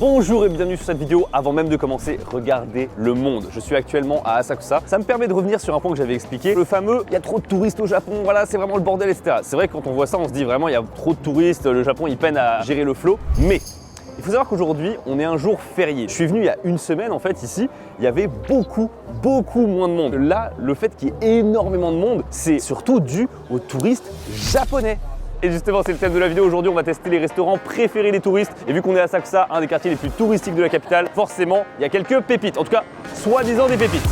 Bonjour et bienvenue sur cette vidéo. Avant même de commencer, regardez le monde. Je suis actuellement à Asakusa. Ça me permet de revenir sur un point que j'avais expliqué. Le fameux, il y a trop de touristes au Japon, voilà, c'est vraiment le bordel, etc. C'est vrai que quand on voit ça, on se dit vraiment, il y a trop de touristes, le Japon, il peine à gérer le flot. Mais il faut savoir qu'aujourd'hui, on est un jour férié. Je suis venu il y a une semaine, en fait, ici, il y avait beaucoup moins de monde. Là, le fait qu'il y ait énormément de monde, c'est surtout dû aux touristes japonais. Et justement, c'est le thème de la vidéo. Aujourd'hui, on va tester les restaurants préférés des touristes. Et vu qu'on est à Asakusa, un des quartiers les plus touristiques de la capitale, forcément, il y a quelques pépites. En tout cas, soi-disant des pépites.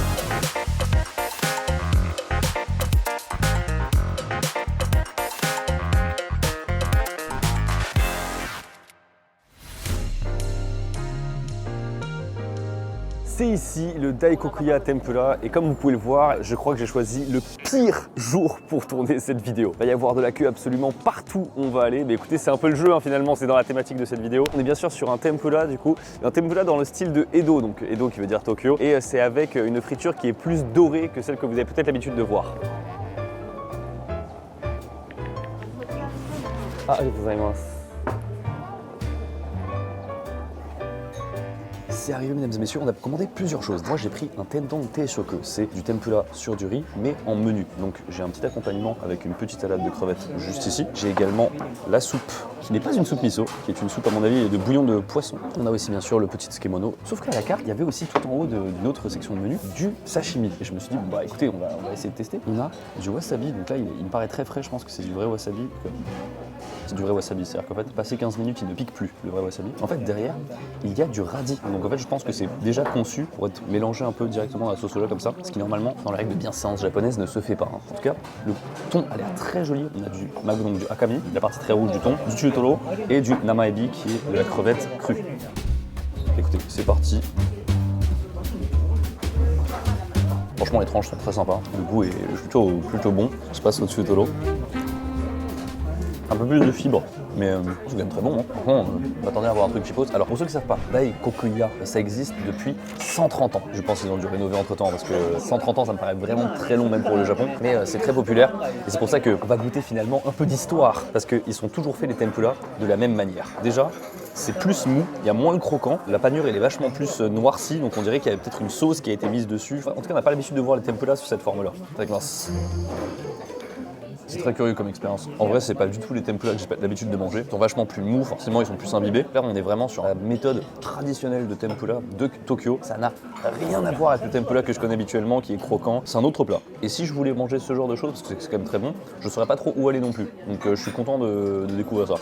C'est ici le Daikokuya Tempura et comme vous pouvez le voir, je crois que j'ai choisi le pire jour pour tourner cette vidéo. Il va y avoir de la queue absolument partout où on va aller, mais écoutez, c'est un peu le jeu finalement, c'est dans la thématique de cette vidéo. On est bien sûr sur un tempura du coup, un tempura dans le style de Edo, donc Edo qui veut dire Tokyo, et c'est avec une friture qui est plus dorée que celle que vous avez peut-être l'habitude de voir. Ah, c'est arrivé mesdames et messieurs, on a commandé plusieurs choses. Moi j'ai pris un tendon teishoku, c'est du tempura sur du riz mais en menu. Donc j'ai un petit accompagnement avec une petite salade de crevettes juste ici. J'ai également la soupe qui n'est pas une soupe miso, qui est une soupe à mon avis de bouillon de poisson. On a aussi bien sûr le petit tsukemono. Sauf qu'à la carte, il y avait aussi tout en haut d'une autre section de menu du sashimi. Et je me suis dit bon, bah écoutez, on va essayer de tester. On a du wasabi, donc là il me paraît très frais, je pense que c'est du vrai wasabi. C'est du vrai wasabi, c'est-à-dire qu'en fait, passé 15 minutes, il ne pique plus, le vrai wasabi. En fait, derrière, il y a du radis. Donc en fait, je pense que c'est déjà conçu pour être mélangé un peu directement dans la sauce soja comme ça, ce qui normalement, dans la règle de bienséance japonaise, ne se fait pas. En tout cas, le thon a l'air très joli. On a du mago, donc du akami, la partie très rouge du thon, du chutoro et du namaebi qui est de la crevette crue. Écoutez, c'est parti. Franchement, les tranches sont très sympas. Le goût est plutôt bon. Je passe au chutoro. Un peu plus de fibres, mais c'est quand même très bon. Hein. Franchement, on m'attendait à avoir un truc cheapos. Alors pour ceux qui ne savent pas, Daikokuya, ça existe depuis 130 ans. Je pense qu'ils ont dû rénover entre temps parce que 130 ans ça me paraît vraiment très long même pour le Japon. Mais c'est très populaire et c'est pour ça qu'on va goûter finalement un peu d'histoire parce qu'ils sont toujours fait les tempura de la même manière. Déjà, c'est plus mou, il y a moins le croquant, la panure elle est vachement plus noircie, donc on dirait qu'il y a peut-être une sauce qui a été mise dessus. Enfin, en tout cas, on n'a pas l'habitude de voir les tempura sous cette forme-là. Très classe. C'est très curieux comme expérience. En vrai, c'est pas du tout les tempura que j'ai l'habitude de manger. Ils sont vachement plus mous, forcément, ils sont plus imbibés. Là, on est vraiment sur la méthode traditionnelle de tempura de Tokyo. Ça n'a rien à voir avec le tempura que je connais habituellement, qui est croquant. C'est un autre plat. Et si je voulais manger ce genre de choses, parce que c'est quand même très bon, je saurais pas trop où aller non plus. Donc, je suis content de découvrir ça.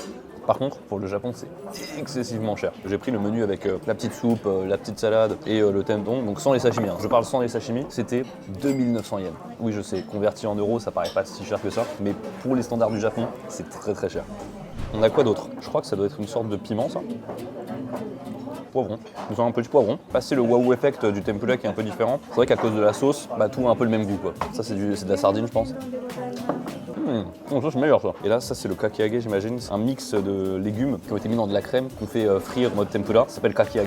Par contre, pour le Japon, c'est excessivement cher. J'ai pris le menu avec la petite soupe, la petite salade et le tendon, donc sans les sashimi. Hein. Je parle sans les sashimi, c'était 2900 yens. Oui, je sais, converti en euros, ça paraît pas si cher que ça, mais pour les standards du Japon, c'est très cher. On a quoi d'autre? Je crois que ça doit être une sorte de piment, ça. Poivron. Nous avons un petit poivron. Passer le wow effect du tempura qui est un peu différent. C'est vrai qu'à cause de la sauce, tout a un peu le même goût, quoi. Ça, c'est de la sardine, je pense. Non, ça c'est meilleur ça. Et là, ça c'est le kakiage, j'imagine. C'est un mix de légumes qui ont été mis dans de la crème qu'on fait frire en mode tempura. Ça s'appelle kakiage.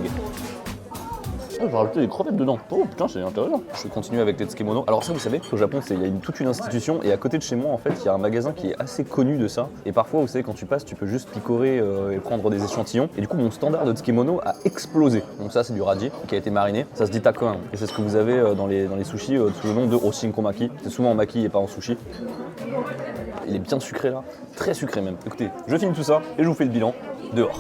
Oh, j'ai rajouté des crevettes dedans. Oh putain, c'est intéressant. Je vais continuer avec les tsukemono. Alors ça, vous savez, au Japon, il y a toute une institution et à côté de chez moi, en fait, il y a un magasin qui est assez connu de ça. Et parfois, vous savez, quand tu passes, tu peux juste picorer et prendre des échantillons. Et du coup, mon standard de tsukemono a explosé. Donc ça, c'est du radis qui a été mariné. Ça se dit takoin. Et c'est ce que vous avez dans les sushis sous le nom de oshinkomaki. C'est souvent en maki et pas en sushi. Il est bien sucré là, très sucré même. Écoutez, je finis tout ça et je vous fais le bilan dehors.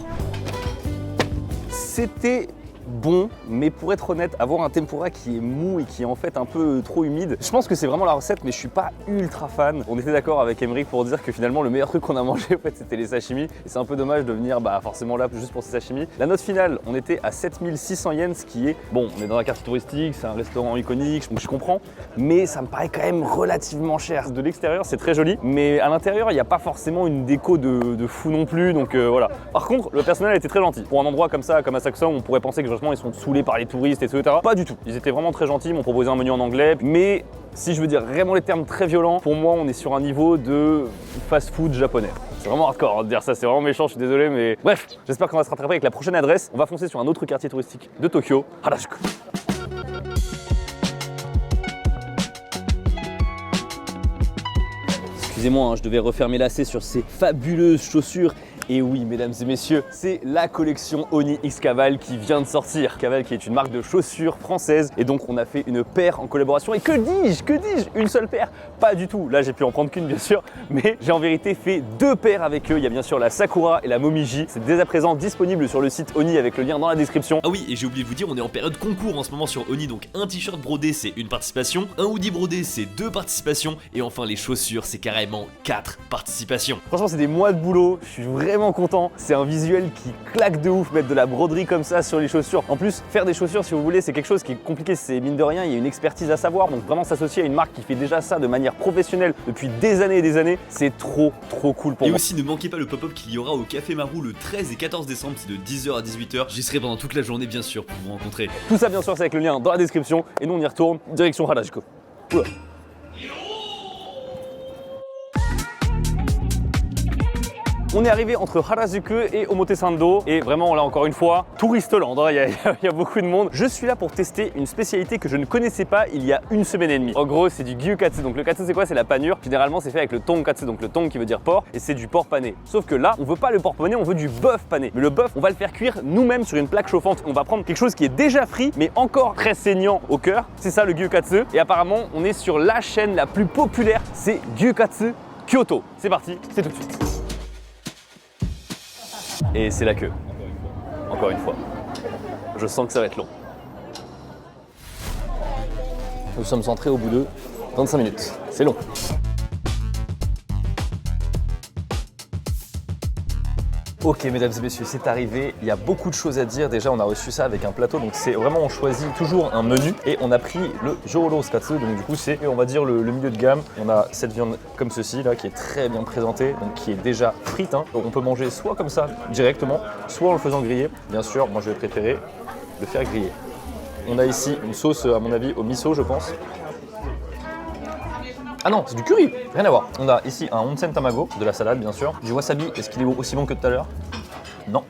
C'était bon, mais pour être honnête, avoir un tempura qui est mou et qui est en fait un peu trop humide, je pense que c'est vraiment la recette, mais je suis pas ultra fan. On était d'accord avec Emeric pour dire que finalement le meilleur truc qu'on a mangé en fait c'était les sashimi, et c'est un peu dommage de venir forcément là juste pour ces sashimi. La note finale, on était à 7600 yens, ce qui est bon, on est dans la carte touristique, c'est un restaurant iconique, je comprends, mais ça me paraît quand même relativement cher. De l'extérieur c'est très joli, mais à l'intérieur il n'y a pas forcément une déco de fou non plus, donc voilà. Par contre, le personnel était très gentil. Pour un endroit comme ça, comme Asakusa, on pourrait penser que ils sont saoulés par les touristes, etc. Pas du tout. Ils étaient vraiment très gentils, ils m'ont proposé un menu en anglais, mais si je veux dire vraiment les termes très violents, pour moi on est sur un niveau de fast-food japonais. C'est vraiment hardcore de dire ça, c'est vraiment méchant, je suis désolé, mais bref, j'espère qu'on va se rattraper avec la prochaine adresse. On va foncer sur un autre quartier touristique de Tokyo, Harajuku. Excusez-moi, je devais refaire mes lacets sur ces fabuleuses chaussures Et oui, mesdames et messieurs, c'est la collection Oni X Caval qui vient de sortir. Caval qui est une marque de chaussures française et donc on a fait une paire en collaboration. Et que dis-je, une seule paire? Pas du tout. Là, j'ai pu en prendre qu'une bien sûr, mais j'ai en vérité fait 2 paires avec eux. Il y a bien sûr la Sakura et la Momiji. C'est dès à présent disponible sur le site Oni avec le lien dans la description. Ah oui, et j'ai oublié de vous dire, on est en période concours en ce moment sur Oni, donc un t-shirt brodé c'est une participation, un hoodie brodé c'est 2 participations, et enfin les chaussures c'est carrément 4 participations. Franchement, c'est des mois de boulot, je suis vraiment content. C'est un visuel qui claque de ouf, mettre de la broderie comme ça sur les chaussures. En plus, faire des chaussures, si vous voulez, c'est quelque chose qui est compliqué. C'est mine de rien, il y a une expertise à savoir. Donc vraiment s'associer à une marque qui fait déjà ça de manière professionnelle depuis des années et des années, c'est trop cool pour moi. Et aussi, ne manquez pas le pop-up qu'il y aura au Café Marou le 13 et 14 décembre, c'est de 10h à 18h. J'y serai pendant toute la journée, bien sûr, pour vous rencontrer. Tout ça, bien sûr, c'est avec le lien dans la description. Et nous, on y retourne, direction Harajuku. Oula. On est arrivé entre Harajuku et Omotesando et vraiment là encore une fois, touristeland, hein, il y a beaucoup de monde. Je suis là pour tester une spécialité que je ne connaissais pas il y a une semaine et demie. En gros, c'est du gyukatsu. Donc le katsu c'est quoi? C'est la panure. Généralement c'est fait avec le tonkatsu, donc le tong qui veut dire porc, et c'est du porc pané. Sauf que là, on veut pas le porc pané, on veut du bœuf pané. Mais le bœuf, on va le faire cuire nous-mêmes sur une plaque chauffante. On va prendre quelque chose qui est déjà frit mais encore très saignant au cœur. C'est ça le gyukatsu. Et apparemment, on est sur la chaîne la plus populaire, c'est Gyukatsu Kyoto. C'est parti, c'est tout de suite. Et c'est la queue, encore une fois. Je sens que ça va être long. Nous sommes entrés au bout de 25 minutes. C'est long. Ok mesdames et messieurs, c'est arrivé, il y a beaucoup de choses à dire. Déjà on a reçu ça avec un plateau, donc c'est vraiment, on choisit toujours un menu et on a pris le Joros Katsu, donc du coup c'est, on va dire, le milieu de gamme. On a cette viande comme ceci là qui est très bien présentée, donc qui est déjà frite, hein. Donc on peut manger soit comme ça directement, soit en le faisant griller. Bien sûr, moi je vais préférer le faire griller. On a ici une sauce à mon avis au miso je pense. Ah non, c'est du curry, rien à voir. On a ici un onsen tamago, de la salade bien sûr. Du wasabi, est-ce qu'il est aussi bon que tout à l'heure? Non.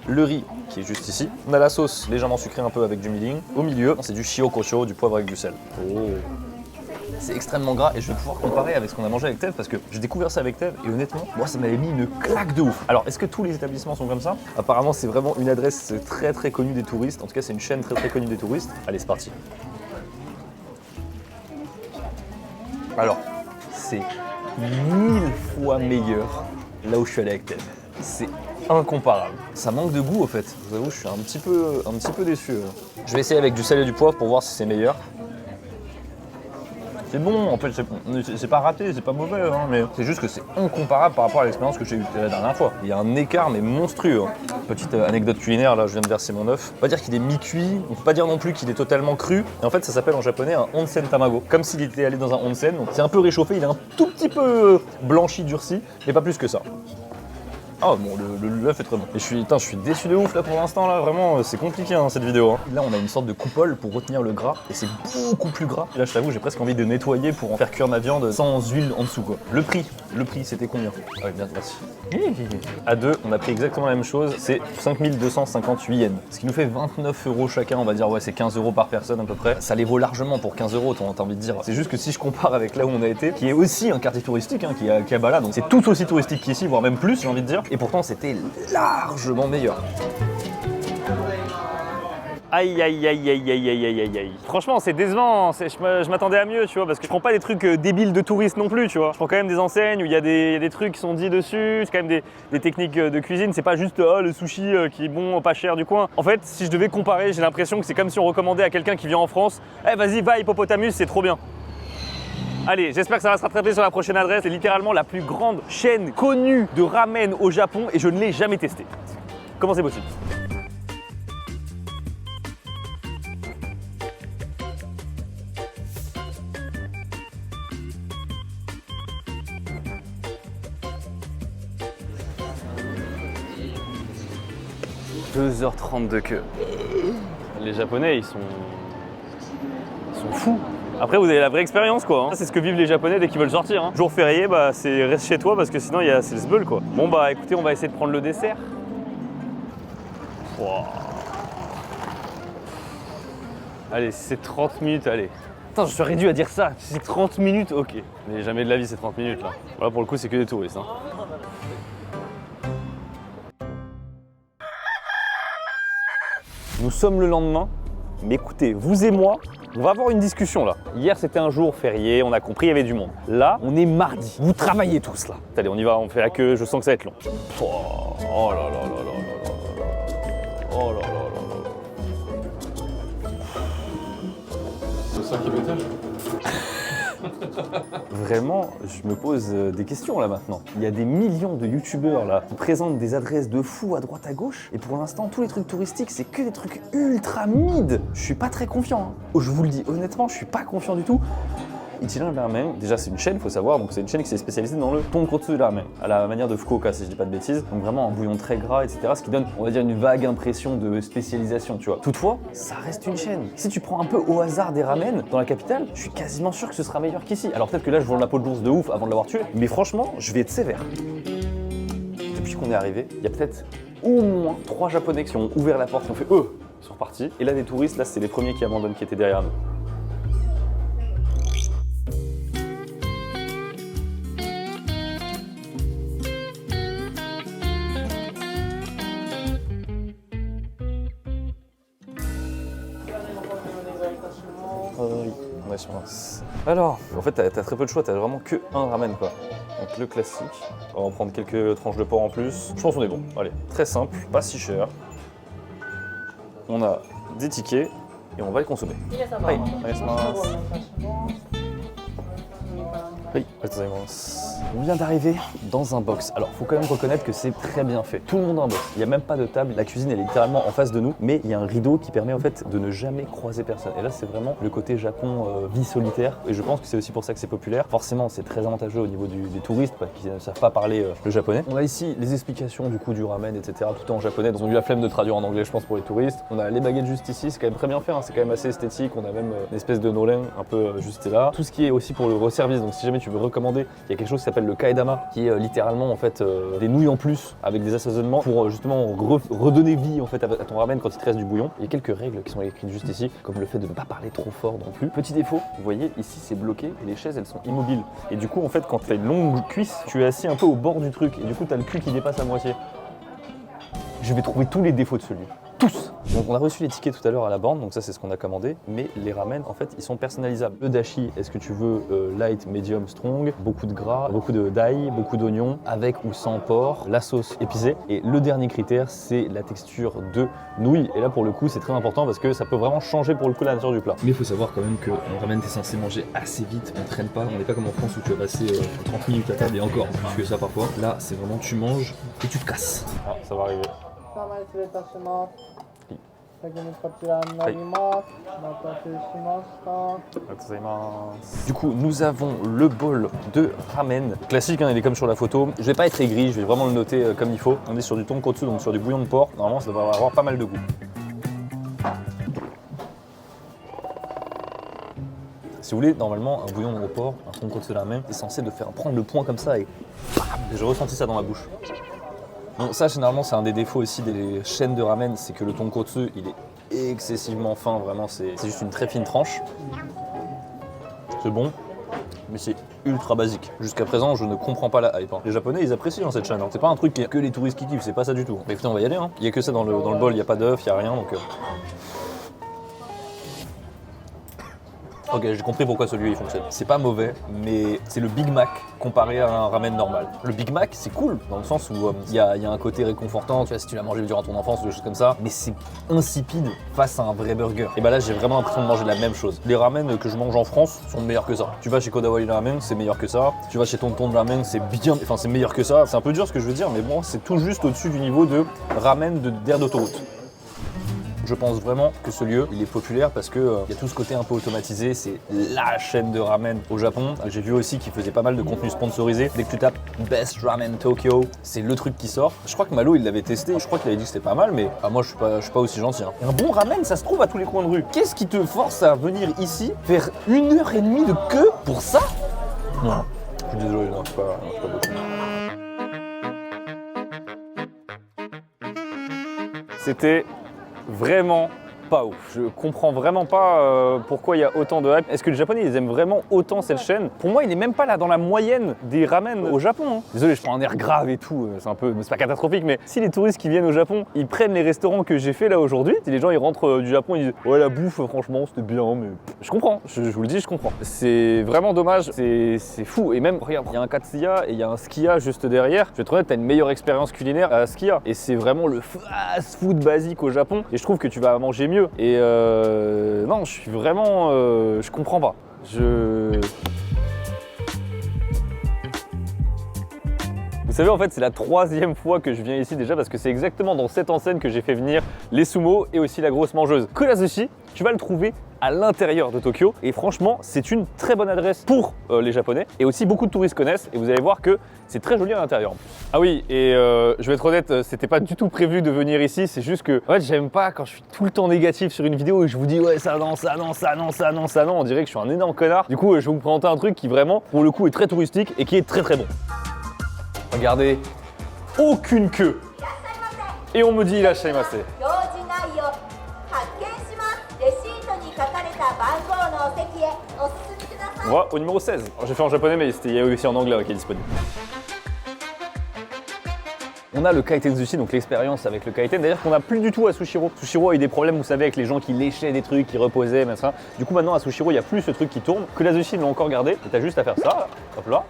Le riz qui est juste ici. On a la sauce légèrement sucrée un peu avec du milling. Au milieu, c'est du shio kosho, du poivre avec du sel. Oh. C'est extrêmement gras et je vais pouvoir comparer avec ce qu'on a mangé avec Tev parce que j'ai découvert ça avec Tev et honnêtement, moi ça m'avait mis une claque de ouf. Alors est-ce que tous les établissements sont comme ça? Apparemment c'est vraiment une adresse très connue des touristes. En tout cas c'est une chaîne très connue des touristes. Allez c'est parti. Alors, c'est 1000 fois meilleur là où je suis allé avec Tev. C'est incomparable. Ça manque de goût au fait. Je vous avoue, je suis un petit peu déçu. Je vais essayer avec du sel et du poivre pour voir si c'est meilleur. C'est bon, en fait, c'est pas raté, c'est pas mauvais, hein, mais c'est juste que c'est incomparable par rapport à l'expérience que j'ai eue la dernière fois. Il y a un écart, mais monstrueux. Hein. Petite anecdote culinaire, là, je viens de verser mon œuf. On va dire qu'il est mi-cuit, on peut pas dire non plus qu'il est totalement cru. Et en fait, ça s'appelle en japonais un onsen tamago, comme s'il était allé dans un onsen. C'est un peu réchauffé, il est un tout petit peu blanchi, durci, mais pas plus que ça. Ah bon, l'œuf est très bon. Et je suis déçu de ouf là pour l'instant là, vraiment c'est compliqué hein, cette vidéo. Hein. Là on a une sorte de coupole pour retenir le gras et c'est beaucoup plus gras. Et là je t'avoue j'ai presque envie de nettoyer pour en faire cuire ma viande sans huile en dessous quoi. Le prix c'était combien? Ouais bien merci. À deux on a pris exactement la même chose, c'est 5258 yens. Ce qui nous fait 29 € chacun, on va dire ouais c'est 15 € par personne à peu près. Ça les vaut largement pour 15 €, t'as envie de dire. C'est juste que si je compare avec là où on a été, qui est aussi un quartier touristique, hein, qui est à Bala, donc c'est tout aussi touristique qu'ici, voire même plus j'ai envie de dire. Et pourtant c'était largement meilleur. Aïe aïe aïe aïe aïe aïe aïe aïe aïe. Franchement c'est décevant, je m'attendais à mieux tu vois parce que je prends pas des trucs débiles de touristes non plus tu vois. Je prends quand même des enseignes où il y a des trucs qui sont dits dessus, c'est quand même des techniques de cuisine, c'est pas juste le sushi qui est bon, pas cher du coin. En fait si je devais comparer j'ai l'impression que c'est comme si on recommandait à quelqu'un qui vient en France, eh vas-y va Hippopotamus c'est trop bien. Allez, j'espère que ça va se rattraper sur la prochaine adresse. C'est littéralement la plus grande chaîne connue de ramen au Japon et je ne l'ai jamais testé. Comment c'est possible? « 2h30 de queue. Les Japonais, ils sont fous. Après, vous avez la vraie expérience, quoi. Hein. C'est ce que vivent les Japonais dès qu'ils veulent sortir. Hein. Jour férié, bah, c'est reste chez toi parce que sinon, c'est le sbeul, quoi. Bon, bah, écoutez, on va essayer de prendre le dessert. Wow. Allez, si c'est 30 minutes, allez. Putain, je suis réduit à dire ça. Si c'est 30 minutes, ok. Mais jamais de la vie, c'est 30 minutes, là. Voilà, pour le coup, c'est que des touristes. Hein. Nous sommes le lendemain, mais écoutez, vous et moi, on va avoir une discussion là. Hier c'était un jour férié, on a compris, il y avait du monde. Là, on est mardi. Vous travaillez tous là. Allez, on y va, on fait la queue, je sens que ça va être long. Oh là là là là là là là. Oh là là là là. Le 5e étage. Vraiment, je me pose des questions là maintenant. Il y a des millions de youtubeurs là qui présentent des adresses de fous à droite à gauche et pour l'instant tous les trucs touristiques c'est que des trucs ultra mid. Je suis pas très confiant. Oh, je vous le dis honnêtement, je suis pas confiant du tout. Ichiran Ramen, déjà c'est une chaîne, faut savoir, donc c'est une chaîne qui s'est spécialisée dans le tonkotsu ramen, à la manière de Fukuoka si je dis pas de bêtises. Donc vraiment un bouillon très gras, etc. Ce qui donne, on va dire, une vague impression de spécialisation, tu vois. Toutefois, ça reste une chaîne. Si tu prends un peu au hasard des ramen dans la capitale, je suis quasiment sûr que ce sera meilleur qu'ici. Alors peut-être que là je vends la peau de l'ours de ouf avant de l'avoir tué, mais franchement, je vais être sévère. Depuis qu'on est arrivé, il y a peut-être au moins 3 Japonais qui ont ouvert la porte, qui ont fait ils sont repartis. Et là des touristes, là c'est les premiers qui abandonnent, qui étaient derrière nous. Oui, on est sur un. Alors, en fait, t'as très peu de choix, t'as vraiment que un ramen quoi. Donc le classique. On va en prendre quelques tranches de porc en plus. Je pense qu'on est bon. Allez, très simple, pas si cher. On a des tickets et on va les consommer. Oui, on vient d'arriver dans un box. Alors, faut quand même reconnaître que c'est très bien fait. Tout le monde a un box. Il n'y a même pas de table. La cuisine, elle est littéralement en face de nous. Mais il y a un rideau qui permet en fait de ne jamais croiser personne. Et là, c'est vraiment le côté Japon vie solitaire. Et je pense que c'est aussi pour ça que c'est populaire. Forcément, c'est très avantageux au niveau des touristes qui ne savent pas parler le japonais. On a ici les explications du coup du ramen, etc. Tout est en japonais. Ils ont eu la flemme de traduire en anglais, je pense, pour les touristes. On a les baguettes juste ici. C'est quand même très bien fait. Hein. C'est quand même assez esthétique. On a même une espèce de nolen un peu juste là. Tout ce qui est aussi pour le resservice. Donc, si jamais tu veux recommander, il y a quelque chose qui s'appelle le kaedama, qui est littéralement en fait des nouilles en plus avec des assaisonnements pour justement redonner vie en fait à ton ramen quand il te reste du bouillon. Il y a quelques règles qui sont écrites juste ici, comme le fait de ne pas parler trop fort non plus. Petit défaut, vous voyez ici c'est bloqué et les chaises elles sont immobiles. Et du coup en fait quand tu as une longue cuisse, tu es assis un peu au bord du truc et du coup tu as le cul qui dépasse à moitié. Je vais trouver tous les défauts de celui. Tous. Donc on a reçu les tickets tout à l'heure à la borne, donc ça c'est ce qu'on a commandé, mais les ramen en fait ils sont personnalisables. Le dashi, est-ce que tu veux light, medium, strong, beaucoup de gras, beaucoup d'ail, beaucoup d'oignons, avec ou sans porc, la sauce épicée, et le dernier critère c'est la texture de nouilles, et là pour le coup c'est très important parce que ça peut vraiment changer pour le coup la nature du plat. Mais il faut savoir quand même que un ramen t'es censé manger assez vite, on traîne pas, on n'est pas comme en France où tu vas passer 30 minutes à table et encore plus que ça parfois. Là c'est vraiment tu manges et tu te casses. Ah ça va arriver. Du coup, nous avons le bol de ramen. Classique, hein, il est comme sur la photo. Je vais pas être aigri, je vais vraiment le noter comme il faut. On est sur du tonkotsu, donc sur du bouillon de porc. Normalement, ça devrait avoir pas mal de goût. Si vous voulez, normalement, un bouillon de porc, un tonkotsu ramen, est censé de faire prendre le point comme ça et j'ai ressenti ça dans ma bouche. Donc ça, généralement, c'est un des défauts aussi des chaînes de ramen, c'est que le tonkotsu, il est excessivement fin, vraiment, c'est juste une très fine tranche. C'est bon, mais c'est ultra basique. Jusqu'à présent, je ne comprends pas la hype. Hein. Les Japonais, ils apprécient dans cette chaîne. Hein. C'est pas un truc que les touristes qui kiffent, c'est pas ça du tout. Mais écoutez, on va y aller. Hein. Il y a que ça dans le bol, il n'y a pas d'œuf, il n'y a rien, donc... Ok, j'ai compris pourquoi celui-là il fonctionne. C'est pas mauvais, mais c'est le Big Mac comparé à un ramen normal. Le Big Mac, c'est cool, dans le sens où il y a un côté réconfortant, tu vois, si tu l'as mangé durant ton enfance ou des choses comme ça, mais c'est insipide face à un vrai burger. Et bah là, j'ai vraiment l'impression de manger la même chose. Les ramen que je mange en France sont meilleurs que ça. Tu vas chez Kodawari Ramen, c'est meilleur que ça. Tu vas chez Tonton Ramen, c'est c'est meilleur que ça. C'est un peu dur ce que je veux dire, mais bon, c'est tout juste au-dessus du niveau de ramen d'air d'autoroute. Je pense vraiment que ce lieu, il est populaire parce que y a tout ce côté un peu automatisé, c'est la chaîne de ramen au Japon. J'ai vu aussi qu'ils faisaient pas mal de contenu sponsorisé. Dès que tu tapes Best Ramen Tokyo, c'est le truc qui sort. Je crois que Malo, il l'avait testé, je crois qu'il avait dit que c'était pas mal, mais moi je suis pas aussi gentil. Hein. Un bon ramen, ça se trouve à tous les coins de rue. Qu'est-ce qui te force à venir ici faire 1h30 de queue pour ça? Non, je suis désolé, non, je suis pas beaucoup. C'était vraiment pas ouf. Je comprends vraiment pas pourquoi il y a autant de hype. Est-ce que les Japonais, ils aiment vraiment autant cette chaîne? Pour moi, il est même pas là dans la moyenne des ramen au Japon. Hein. Désolé, je prends un air grave et tout, c'est pas catastrophique, mais si les touristes qui viennent au Japon, ils prennent les restaurants que j'ai fait là aujourd'hui, si les gens ils rentrent du Japon, ils disent ouais la bouffe franchement c'était bien, mais je comprends, je vous le dis, je comprends. C'est vraiment dommage, c'est fou. Et même regarde, il y a un Katsuya et il y a un Skiya juste derrière. Je vais te honnête, t'as une meilleure expérience culinaire à Skiya et c'est vraiment le fast food basique au Japon et je trouve que tu vas manger mieux. Et non, je suis vraiment, je comprends pas. Vous savez, en fait, c'est la 3e fois que je viens ici déjà parce que c'est exactement dans cette enseigne que j'ai fait venir les sumo et aussi la grosse mangeuse. Kurazushi, tu vas le trouver à l'intérieur de Tokyo et franchement, c'est une très bonne adresse pour les Japonais et aussi beaucoup de touristes connaissent et vous allez voir que c'est très joli à l'intérieur en plus. Ah oui, et je vais être honnête, c'était pas du tout prévu de venir ici, c'est juste que en fait, j'aime pas quand je suis tout le temps négatif sur une vidéo et je vous dis ouais ça non, ça non, ça non, ça non, ça non, on dirait que je suis un énorme connard. Du coup, je vais vous présenter un truc qui vraiment, pour le coup, est très touristique et qui est très très bon. Regardez, aucune queue. Et on me dit irashaimase. On va au numéro 16. J'ai fait en japonais, mais il y a aussi en anglais qui est disponible. On a le Kaiten Sushi, donc l'expérience avec le Kaiten. D'ailleurs qu'on n'a plus du tout à Sushiro. Sushiro a eu des problèmes, vous savez, avec les gens qui léchaient des trucs, qui reposaient, machin. Du coup, maintenant à Sushiro, il n'y a plus ce truc qui tourne. Que la Sushi, ils l'ont encore gardé. Et t'as juste à faire ça, là. Hop là.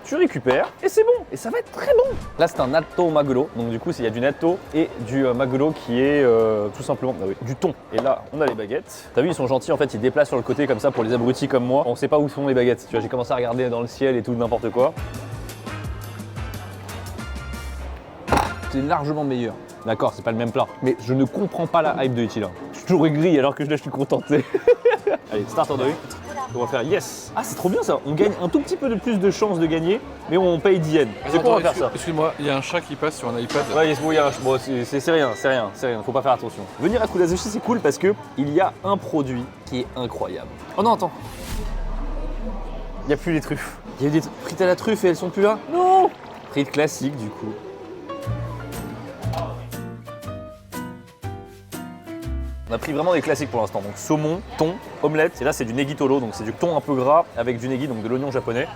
Tu récupères et c'est bon. Et ça va être très bon. Là, c'est un natto maguro. Donc du coup, il y a du natto et du maguro qui est tout simplement du thon. Et là, on a les baguettes. T'as vu, ils sont gentils. En fait, ils déplacent sur le côté comme ça pour les abrutis comme moi. On sait pas où sont les baguettes. Tu vois, j'ai commencé à regarder dans le ciel et tout, n'importe quoi. C'est largement meilleur. D'accord, c'est pas le même plat. Mais je ne comprends pas la hype de Ichi là. Je suis toujours aigri alors que là je suis content. Allez, start order. On va faire yes. Ah, c'est trop bien ça. On gagne un tout petit peu de plus de chances de gagner, mais on paye 10 yens. C'est quoi on va faire ça? Excuse-moi, il y a un chat qui passe sur un iPad. Ouais, bon, c'est rien, faut pas faire attention. Venir à Kurazushi, c'est cool parce que il y a un produit qui est incroyable. Oh non, attends. Il n'y a plus les truffes. Il y a eu des frites à la truffe et elles sont plus là. Non. Frites classiques du coup. On a pris vraiment des classiques pour l'instant, donc saumon, thon, omelette, et là c'est du negitolo, donc c'est du thon un peu gras avec du negi, donc de l'oignon japonais.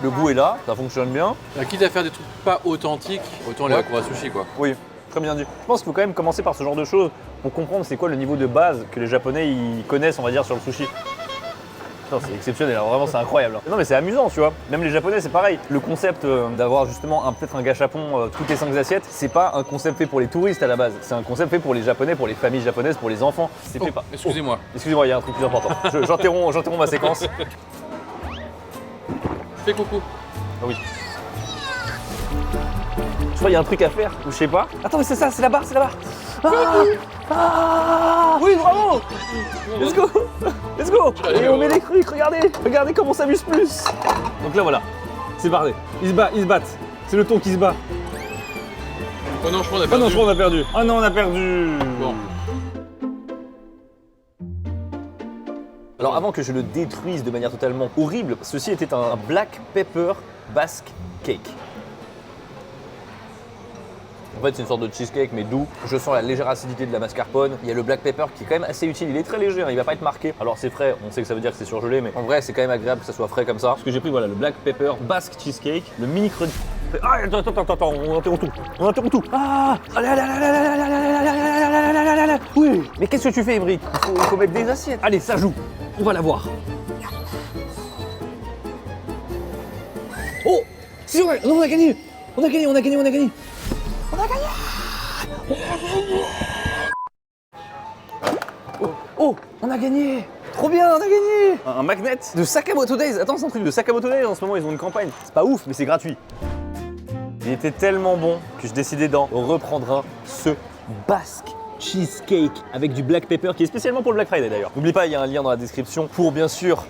Le goût est là, ça fonctionne bien. Quitte à faire des trucs pas authentiques, autant aller à Kurazushi quoi. Oui, très bien dit. Je pense qu'il faut quand même commencer par ce genre de choses pour comprendre c'est quoi le niveau de base que les Japonais ils connaissent, on va dire, sur le sushi. C'est exceptionnel, alors vraiment c'est incroyable. Non mais c'est amusant, tu vois. Même les Japonais c'est pareil. Le concept d'avoir justement peut-être un gâchapon toutes les 5 assiettes, c'est pas un concept fait pour les touristes à la base. C'est un concept fait pour les Japonais, pour les familles japonaises, pour les enfants. C'est fait pas. Excusez-moi. Excusez-moi, il y a un truc plus important. J'interromps ma séquence. Fais coucou. Ah oui. Je crois qu'il y a un truc à faire, ou je sais pas. Attends mais c'est ça, c'est la barre, c'est la barre. Oui, bravo. Let's go. Let's go. Et on met les trucs, regardez comment on s'amuse plus. Donc là voilà, c'est parti. Ils se battent. C'est le thon qui se bat. Oh non, je crois qu'on a perdu. Ah non, je crois qu'on a perdu. Ah non, on a perdu. Bon. Alors avant que je le détruise de manière totalement horrible, ceci était un black pepper basque cake. En fait, c'est une sorte de cheesecake, mais doux. Je sens la légère acidité de la mascarpone. Il y a le black pepper qui est quand même assez utile. Il est très léger, hein, il va pas être marqué. Alors c'est frais, on sait que ça veut dire que c'est surgelé, mais en vrai, c'est quand même agréable que ça soit frais comme ça. Parce que j'ai pris, voilà, le black pepper basque cheesecake, le mini crunch. Ah, attends, on interrompt tout. Ah, oui. Mais qu'est-ce que tu fais, Émeric? Il faut mettre des assiettes. Allez, ça joue. On va la voir. Oh, c'est vrai, on a gagné. On a gagné. Oh, on a gagné. Trop bien, on a gagné. Un magnet de Sakamoto Days. Attends, c'est un truc de Sakamoto Days. En ce moment, ils ont une campagne. C'est pas ouf, mais c'est gratuit. Il était tellement bon que je décidais d'en reprendre un. Ce basque cheesecake avec du black pepper qui est spécialement pour le Black Friday d'ailleurs. N'oublie pas, il y a un lien dans la description pour bien sûr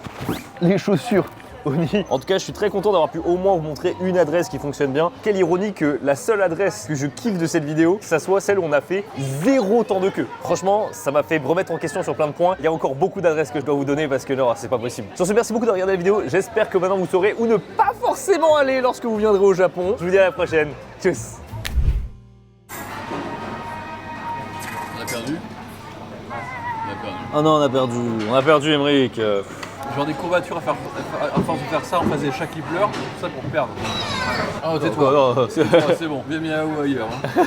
les chaussures Oni. En tout cas, je suis très content d'avoir pu au moins vous montrer une adresse qui fonctionne bien. Quelle ironie que la seule adresse que je kiffe de cette vidéo, ça soit celle où on a fait 0 temps de queue. Franchement, ça m'a fait remettre en question sur plein de points. Il y a encore beaucoup d'adresses que je dois vous donner parce que non, c'est pas possible. Sur ce, merci beaucoup de regarder la vidéo. J'espère que maintenant vous saurez où ne pas forcément aller lorsque vous viendrez au Japon. Je vous dis à la prochaine. Tchuss. a perdu. On a perdu. Oh non, on a perdu Emmerich. Genre des courbatures à force de faire ça, on faisait chat qui pleure, tout ça pour perdre. Oh, tais-toi. Oh, non, Oh, c'est bon, viens miaou ailleurs. Hein.